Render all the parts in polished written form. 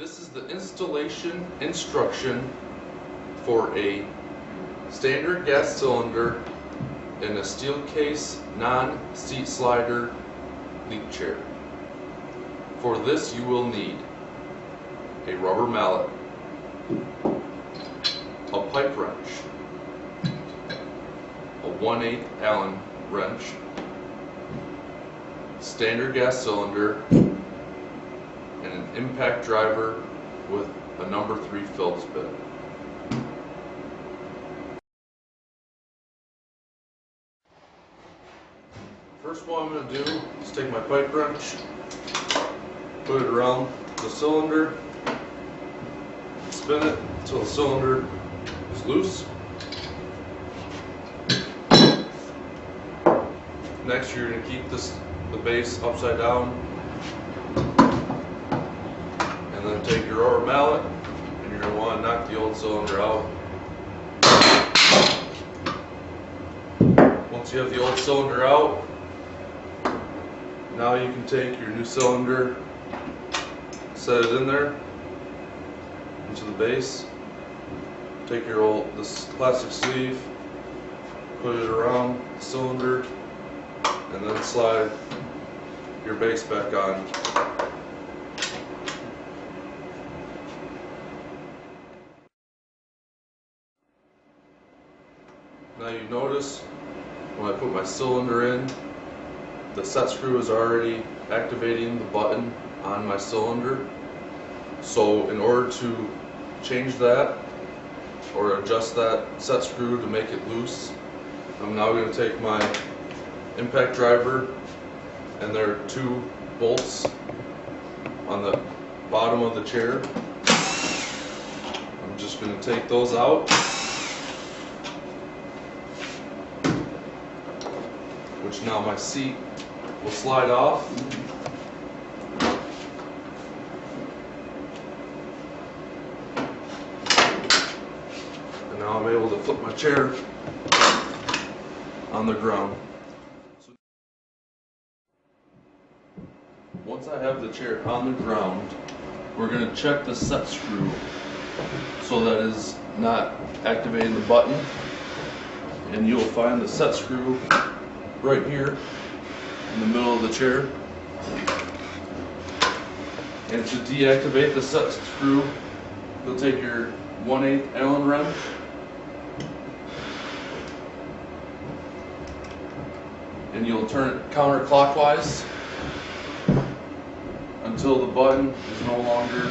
This is the installation instruction for a standard gas cylinder in a Steelcase non-seat slider leak chair. For this you will need a rubber mallet, a pipe wrench, a 1/8 Allen wrench, standard gas cylinder, and an impact driver with a number 3 Phillips bit. First what I'm going to do is take my pipe wrench, put it around the cylinder, spin it until the cylinder is loose. Next you're going to keep the base upside down, and then take your rubber mallet and you're going to want to knock the old cylinder out. Once you have the old cylinder out, now you can take your new cylinder, set it in there into the base, take this plastic sleeve, put it around the cylinder, and then slide your base back on. Now you notice when I put my cylinder in, the set screw is already activating the button on my cylinder. So in order to change that or adjust that set screw to make it loose, I'm now going to take my impact driver, and there are 2 bolts on the bottom of the chair. I'm just going to take those out, which now my seat will slide off. And now I'm able to flip my chair on the ground. Once I have the chair on the ground, we're going to check the set screw so that it is not activating the button. And you'll find the set screw right here in the middle of the chair. And to deactivate the set screw, you'll take your 1/8 Allen wrench, and you'll turn it counterclockwise until the button is no longer,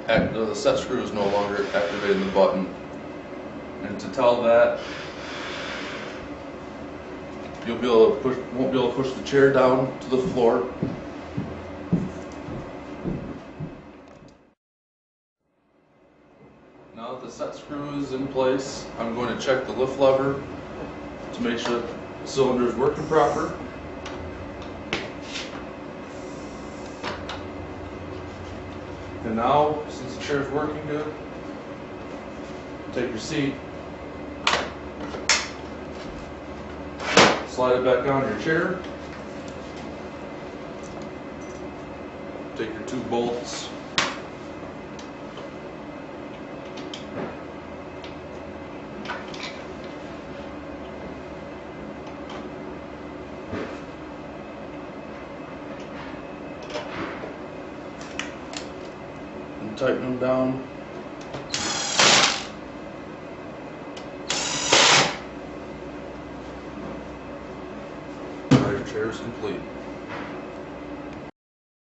the set screw is no longer activating the button. And to tell that, won't be able to push the chair down to the floor. Now that the set screw is in place, I'm going to check the lift lever to make sure the cylinder is working proper. And now, since the chair is working good, take your seat, slide it back on your chair, take your 2 bolts, and tighten them down. Your chair is complete.